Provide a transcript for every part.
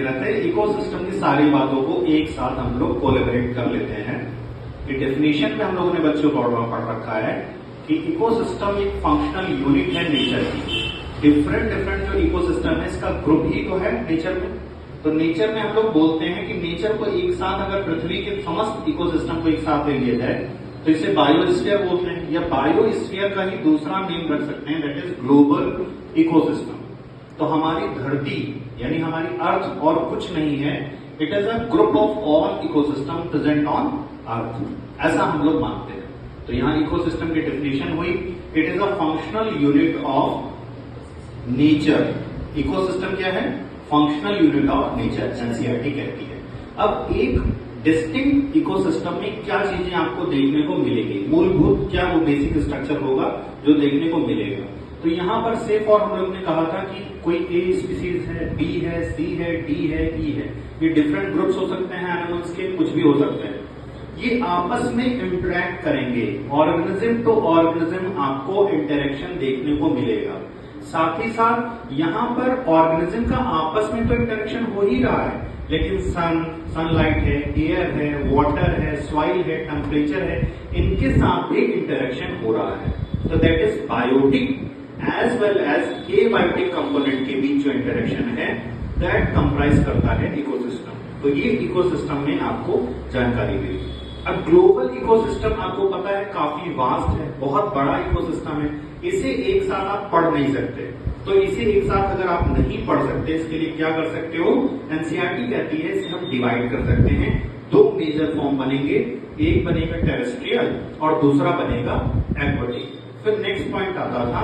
रहता है, इकोसिस्टम की सारी बातों को एक साथ हम लोग कोलैबोरेट कर लेते हैं। कि डेफिनेशन में हम लोगों ने बच्चों को पढ़ रखा है कि इकोसिस्टम एक फंक्शनल यूनिट है नेचर की। डिफरेंट जो इकोसिस्टम है इसका ग्रुप ही तो है नेचर में। तो नेचर में हम लोग बोलते हैं कि नेचर को एक साथ अगर पृथ्वी के समस्त इकोसिस्टम को एक साथ ले लिया जाए तो इसे बायोस्फीयर बोलते हैं, या बायोस्फीयर का ही दूसरा नेम रख सकते हैं, दैट इज ग्लोबल इकोसिस्टम। तो हमारी धरती यानी हमारी अर्थ और कुछ नहीं है, it is a group of all ecosystem present on earth, ऐसा हम लोग मानते हैं। तो यहाँ इकोसिस्टम की डेफिनेशन हुई, it is a functional unit of nature. Ecosystem क्या है? Functional unit of nature, NCERT कहती है। अब एक डिस्टिंक्ट इकोसिस्टम में क्या चीजें आपको देखने को मिलेगी, मूलभूत क्या वो बेसिक स्ट्रक्चर होगा जो देखने को मिलेगा। तो यहाँ पर से फॉर हम लोग ने कहा था कि कोई ए स्पीसीज है, बी है, सी है, डी है, ई है, ये डिफरेंट ग्रुप्स हो सकते हैं एनिमल्स के, कुछ भी हो सकते हैं। ये आपस में इंटरेक्ट करेंगे, ऑर्गेनिज्म टू ऑर्गेनिज्म आपको इंटरेक्शन देखने को मिलेगा। साथ ही साथ यहाँ पर ऑर्गेनिज्म का आपस में तो इंटरेक्शन हो ही रहा है, लेकिन सनलाइट है, एयर है, वाटर है, सॉइल है, टेम्परेचर है, इनके साथ भी इंटरेक्शन हो रहा है। तो that is biotic as well as abiotic component के बीच जो इंटरेक्शन है दैट कंप्राइज करता है इकोसिस्टम। तो ये इकोसिस्टम में आपको जानकारी दी। अब ग्लोबल इकोसिस्टम आपको पता है काफी वास्ट है, बहुत बड़ा इकोसिस्टम है, इसे एक साथ आप पढ़ नहीं सकते। तो इसे एक साथ अगर आप नहीं पढ़ सकते, इसके लिए क्या कर सकते हो, एनसीईआरटी कहती है इसे हम डिवाइड कर सकते हैं। दो मेजर फॉर्म बनेंगे, एक बनेगा टेरेस्ट्रियल और दूसरा बनेगा एक्वाटिक। फिर नेक्स्ट पॉइंट आता था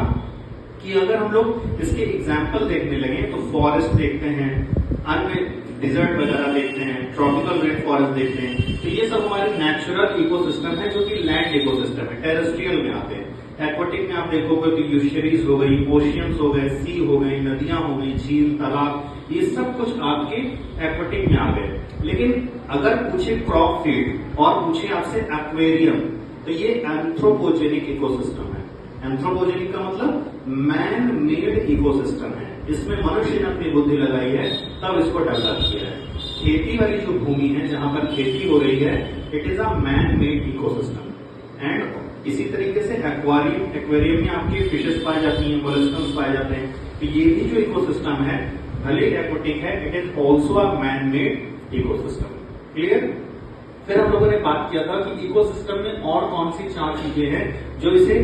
कि अगर हम लोग इसके एग्जाम्पल देखने लगे तो फॉरेस्ट देखते हैं, अन्य डिजर्ट वगैरह देखते हैं, ट्रॉपिकल रेन फॉरेस्ट देखते हैं, तो ये सब हमारे नेचुरल इकोसिस्टम है जो कि लैंड इकोसिस्टम है। टेरेस्ट्रियल में आते हैं, एक्वाटिक में आप देखोगे तो यूशरीज हो गई, ओशियंस हो गए, सी हो गई, नदियां हो गई, झील, तालाब, ये सब कुछ आपके एक्वाटिक में आ गए। लेकिन अगर पूछे क्रॉप फील्ड और पूछे आपसे एक्वेरियम, तो ये एंथ्रोपोजेनिक इकोसिस्टम है। एंथ्रोपोजेनिक का मतलब मैन मेड इकोसिस्टम है, इसमें मनुष्य ने अपनी बुद्धि लगाई है तब इसको डेवलप किया है। खेती वाली जो भूमि है जहां पर खेती हो रही है, it is a man made ecosystem. And इसी तरीके से एक्वेरियम में आपकी फिशेस पाई जाती हैं, मोलस्कस पाए जाते हैं। तो ये भी जो इकोसिस्टम है भले एक्वाटिक है, it is also a man made ecosystem. Clear? फिर हम लोगों ने बात किया था कि इकोसिस्टम में और कौन सी 4 चीजें हैं जो इसे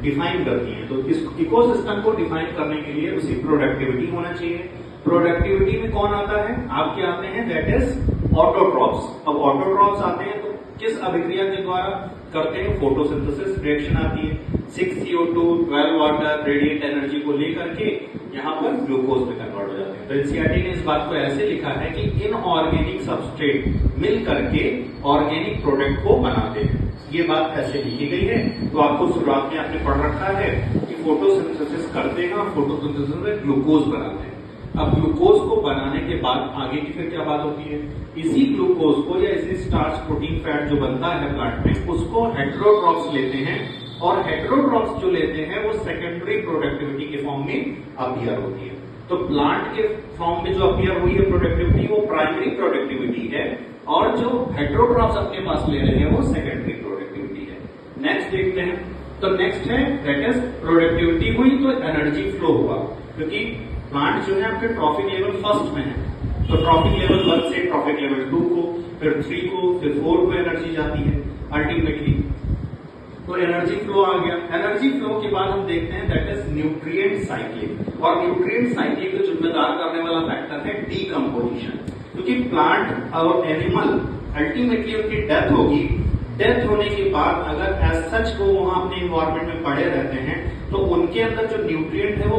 डिफाइन करती हैं। तो इस इकोसिस्टम को डिफाइन करने के लिए उसकी प्रोडक्टिविटी होना चाहिए। प्रोडक्टिविटी में कौन आता है? आपके आते हैं दैट इज ऑटोट्रॉप्स। अब ऑटोट्रॉप्स आते हैं तो किस अभिक्रिया के द्वारा करते हैं? फोटोसिंथेसिस रिएक्शन आती है, 6CO2, 12 वाटर, रेडिएंट एनर्जी को लेकर के यहाँ पर ग्लूकोज में कन्वर्ट हो जाते हैं। तो एनसीईआरटी ने इस बात को ऐसे लिखा है कि इनऑर्गेनिक सबस्ट्रेट मिल करके ऑर्गेनिक प्रोडक्ट को बनाते हैं। ये बात ऐसे लिखी गई है। तो आपको शुरुआत में आपने पढ़ रखा है कि फोटोसिंथेसिस करते हैं और फोटोसिंथेसिस में ग्लूकोज बनाते हैं। अब ग्लूकोज को बनाने के बाद आगे की फिर क्या बात होती है? इसी ग्लूकोज को या इसी स्टार्च, प्रोटीन, फैट जो बनता है प्लांट में, उसको हेटेरोट्रॉप्स लेते हैं, और हेटेरोट्रॉप्स जो लेते हैं वो सेकेंडरी प्रोडक्टिविटी के फॉर्म में अपीयर होती है। तो प्लांट के फॉर्म में जो अपीयर हुई है प्रोडक्टिविटी, वो प्राइमरी प्रोडक्टिविटी है, और जो हेटेरोट्रॉप्स अपने पास ले रहे हैं वो सेकेंडरी प्रोडक्टिविटी है। नेक्स्ट देखते हैं। तो नेक्स्ट है दैट इज प्रोडक्टिविटी हुई तो एनर्जी फ्लो हुआ, क्योंकि प्लांट जो है आपके ट्रॉफिक लेवल फर्स्ट में है। तो ट्रॉफिक लेवल 1 से ट्रॉफिक लेवल 2 को, फिर 3 को, फिर 4 को एनर्जी जाती है अल्टीमेटली। तो एनर्जी फ्लो आ गया। एनर्जी फ्लो के बाद हम देखते हैं दैट इज न्यूट्रिएंट साइक्लिंग। और न्यूट्रिएंट साइक्लिंग को जिम्मेदार करने वाला फैक्टर है डीकम्पोजिशन, क्योंकि प्लांट और एनिमल अल्टीमेटली उनकी डेथ होगी। डेथ होने के बाद अगर एज सच वो वहां अपने इन्वायरमेंट में पड़े रहते हैं तो उनके अंदर जो न्यूट्रिएंट है वो